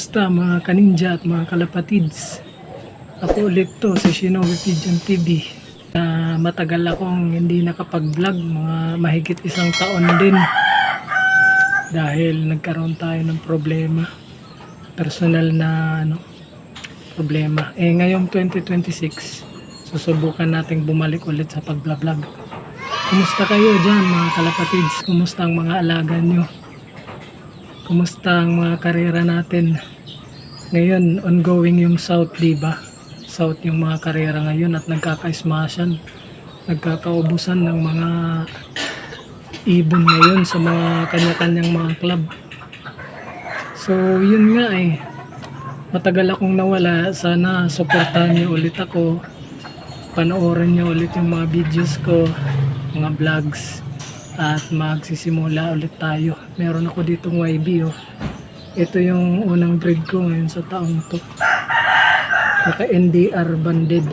Kumusta mga kaninja at mga kalapatids? Ako ulit to si Shinobi Pigeon TV. Matagal akong hindi nakapag-vlog, mga mahigit isang taon din. Dahil nagkaroon tayo ng problema. Personal na problema. Ngayong 2026, susubukan nating bumalik ulit sa pag-vlog. Kumusta kayo dyan mga kalapatids? Kumusta ang mga alaga nyo? Kumusta ang mga karera natin? Ngayon, ongoing yung South, diba? South yung mga karera ngayon at nagkaka-smashan. Nagkakaubusan ng mga ibon ngayon sa mga kanya-kanyang mga club. So, yun nga matagal akong nawala. Sana supportahan niyo ulit ako. Panoorin niyo ulit yung mga videos ko, mga vlogs. At magsisimula ulit tayo. Meron ako ditong YB. Ito yung unang breed ko ngayon sa taong to. Naka NDR banded.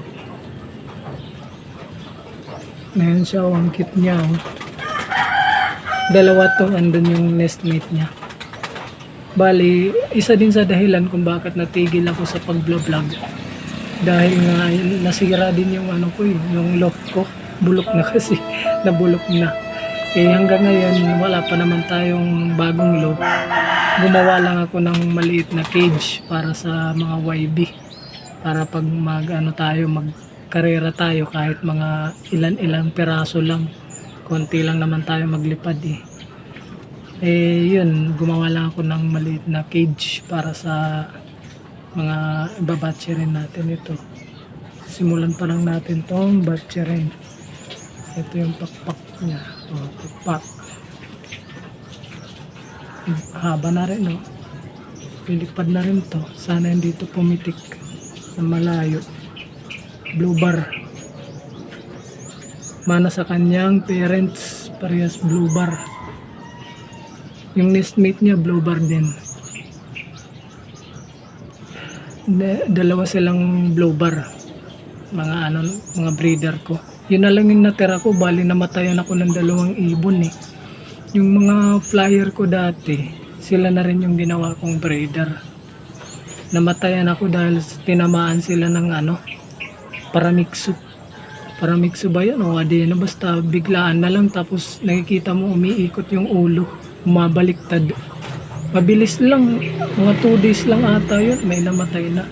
Ngayon siya, ang cute niya. Dalawa tong andun yung nestmate niya. Bali, isa din sa dahilan kung bakit natigil ako sa pag-vlog. Dahil nga nasira din yung yung loft ko. Bulok na kasi. Nabulok na. Hanggang ngayon wala pa naman tayong bagong loft. Gumawa lang ako ng maliit na cage para sa mga YB. Para pag magkarera tayo kahit mga ilan-ilang piraso lang. Konti lang naman tayo maglipad yun, gumawa lang ako ng maliit na cage para sa mga ibabatcherin natin ito. Simulan pa lang natin tong batcherin. Ito yung pakpak niya. Pakpak. Haba na rin, Pilipad na rin to. Sana hindi to pumitik na malayo. Blue bar. Mana sa kanyang parents, parehas blue bar. Yung nestmate niya, blue bar din. Dalawa silang blue bar. Mga breeder ko. Yun na lang yung natira ko, bali namatayan ako ng 2 ibon Yung mga flyer ko dati, sila na rin yung ginawa kong breeder. Namatayan ako dahil tinamaan sila ng paramixo. Paramixo ba yan? Basta biglaan na lang tapos nakikita mo umiikot yung ulo, umabaliktad. Mabilis lang, mga 2 days lang ata yun, may namatay na.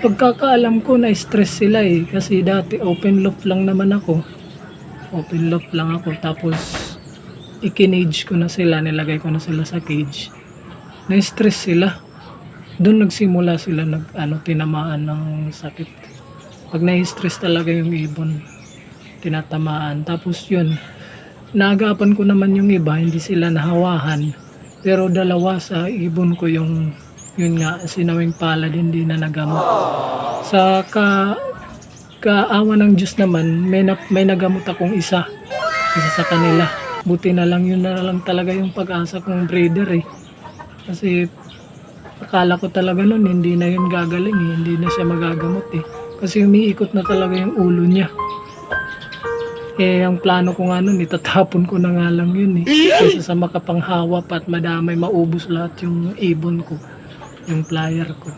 Pagkakaalam ko na stress sila kasi dati open loft lang naman ako. Open loft lang ako tapos i-cage ko na sila, nilagay ko na sila sa cage. Na-stress sila. Doon nagsimula sila tinamaan ng sakit. Pag na-stress talaga yung ibon, tinatamaan. Tapos yun, naagapan ko naman yung iba, hindi sila nahawahan. Pero 2 sa ibon ko yun nga, sinawing palad, hindi na nagamot. Sa kaawa ng Diyos naman, may nagamot akong isa sa kanila. Buti na lang, yun na lang talaga yung pag-asa kong breeder Kasi akala ko talaga nun, hindi na yun gagaling hindi na siya magagamot Kasi umiikot na talaga yung ulo niya. Ang plano ko nga nun, itatapon ko na nga lang yun Kasi sa makapanghawa pa at madamay, maubos lahat yung ibon ko, yung flyer ko.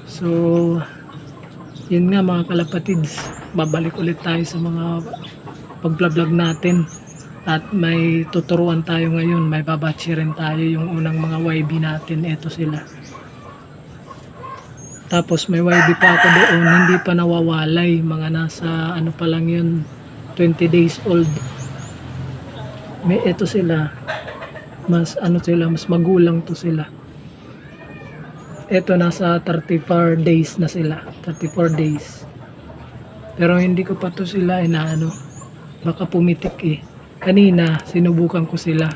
So, yun nga mga kalapatids, babalik ulit tayo sa mga pag-vlog natin. At may tuturuan tayo ngayon, may babatch rin tayo yung unang mga YB natin. Ito sila. Tapos may YB pa ako doon, hindi pa nawawalay. Mga nasa pa lang yun, 20 days old. May ito sila. Mas mas magulang to sila. Ito nasa 34 days na sila. 34 days. Pero hindi ko pa to sila baka pumitik Kanina, sinubukan ko sila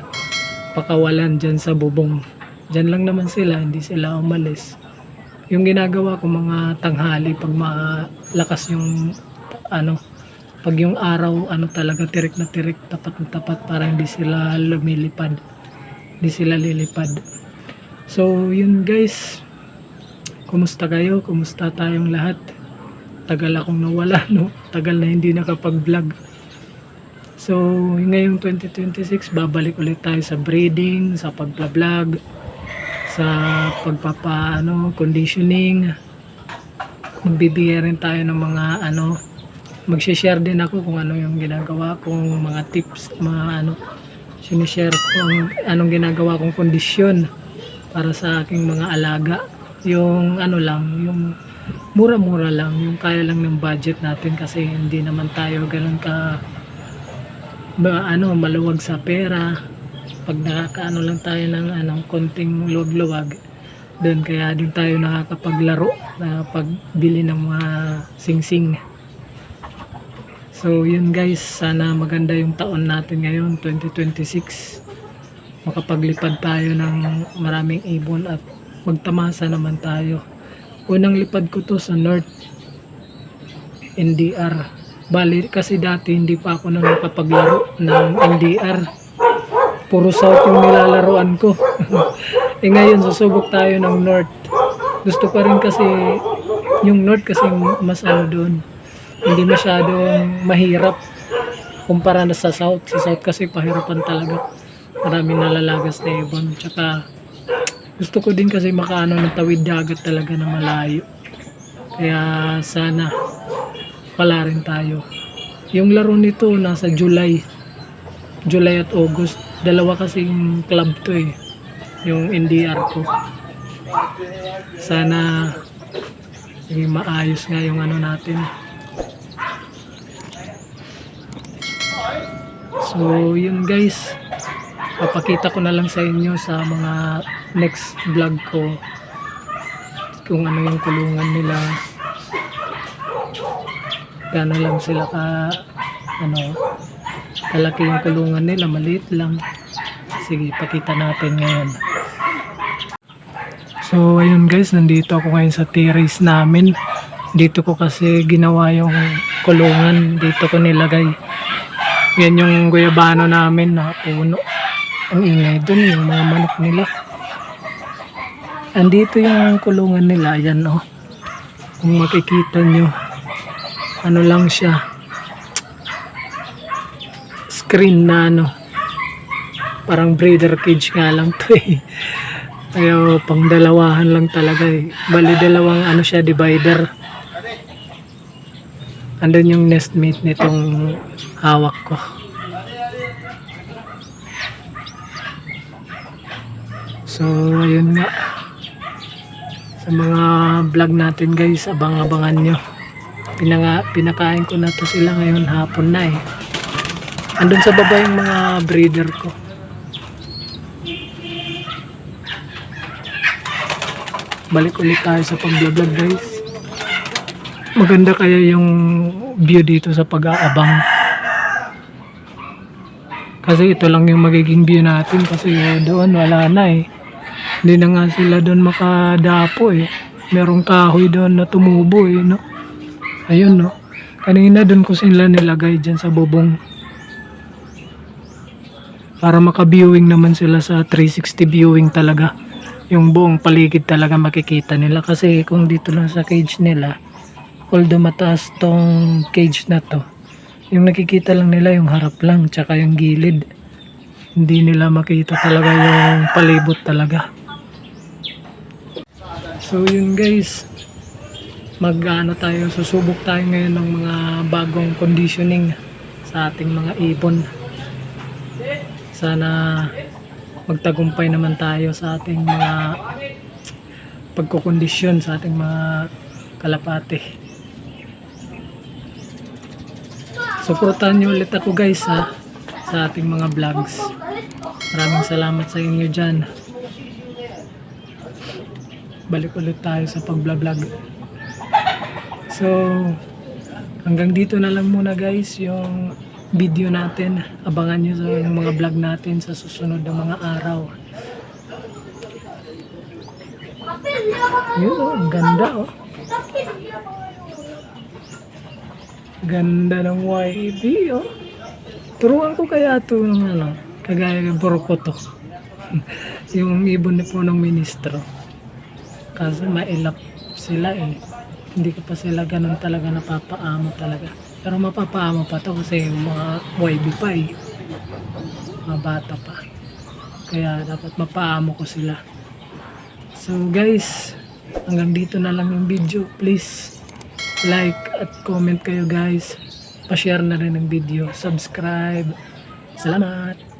pakawalan dyan sa bubong. Dyan lang naman sila, hindi sila umalis. Yung ginagawa ko mga tanghali pag malakas yung pag yung araw talaga tirik na tirik, tapat na tapat para hindi sila lumilipad. Hindi sila lilipad. So, yun guys. Kumusta kayo? Kumusta tayong lahat? Tagal akong nawala, Tagal na hindi nakapag-vlog. So, ngayong 2026, babalik ulit tayo sa breeding, sa pag-vlog, sa conditioning. Magbibigay rin tayo ng mga mag-share din ako kung ano yung ginagawa kong mga tips, mga sinishare ko kung anong ginagawa kong kondisyon para sa aking mga alaga. Yung yung mura-mura lang, yung kaya lang ng budget natin kasi hindi naman tayo ganun ka maluwag sa pera. Pag nakakaano lang tayo ng konting luwag-luwag, doon kaya din tayo nakakapaglaro, nakapagbili ng mga singsing. So yun guys, sana maganda yung taon natin ngayon 2026, makapaglipad tayo ng maraming ibon at magtamasa naman tayo. Unang lipad ko to sa North NDR. Bali kasi dati hindi pa ako nakapaglaro ng NDR, puro South yung nilalaroan ko. Ngayon susubok tayo ng North. Gusto ko rin kasi yung North kasi mas doon, hindi masyadong mahirap kumpara na sa South. Sa South kasi pahirapan talaga, maraming nalalagas na ibon. Tsaka gusto ko din kasi ng tawid dagat talaga na malayo, kaya sana pala rin tayo. Yung laro nito nasa July at August, dalawa kasing club to yung NDR ko. Sana maayos nga yung natin. So yun guys, papakita ko na lang sa inyo sa mga next vlog ko kung ano yung kulungan nila, gaano lang sila kalaki yung kulungan nila, maliit lang. Sige, pakita natin ngayon. So ayun guys, nandito ako ngayon sa terrace namin. Dito ko kasi ginawa yung kulungan, dito ko nilagay. Yan yung guyabano namin na puno. Ang ingay dun, yung mga manok nila. Andito yung kulungan nila, yan kung makikita nyo, lang siya, screen na parang breeder cage nga lang to kaya pang dalawahan lang talaga bali dalawang siya, divider. Andun yung nest mate nitong hawak ko. So ayun nga, sa mga vlog natin guys, abang-abangan nyo. Pinakain ko na to sila ngayon, hapon na andun sa baba yung mga breeder ko. Balik ulit tayo sa pag-vlog guys. Maganda kaya yung view dito sa pag-aabang, kasi ito lang yung magiging view natin kasi doon wala na hindi na nga sila doon makadapo merong kahoy doon na tumubo ayun kanina doon ko sila nilagay dyan sa bubong para maka-viewing naman sila sa 360 viewing talaga, yung buong paligid talaga makikita nila. Kasi kung dito lang sa cage nila, although mataas tong cage na to, yung nakikita lang nila yung harap lang tsaka yung gilid, hindi nila makita talaga yung palibot talaga. So yun guys, susubok tayo ngayon ng mga bagong conditioning sa ating mga ibon. Sana magtagumpay naman tayo sa ating mga pagkukondisyon sa ating mga kalapate. Suportahan nyo ulit ako guys sa ating mga vlogs. Maraming salamat sa inyo dyan. Balik ulit tayo sa pag-vlog. So hanggang dito na lang muna guys yung video natin. Abangan nyo sa mga vlog natin sa susunod na mga araw. Yun ang ganda ganda ng YB turuan ko kaya ito ng kagaya ng Boroko to yung ibon po ng ministro, kasi mailap sila hindi ko pa sila ganun talaga napapaamo talaga, pero mapapaamo pa to kasi yung mga YB pa mga bata pa, kaya dapat mapaamo ko sila. So guys, hanggang dito na lang yung video. Please like at comment kayo guys. Pa-share na rin ng video. Subscribe. Salamat!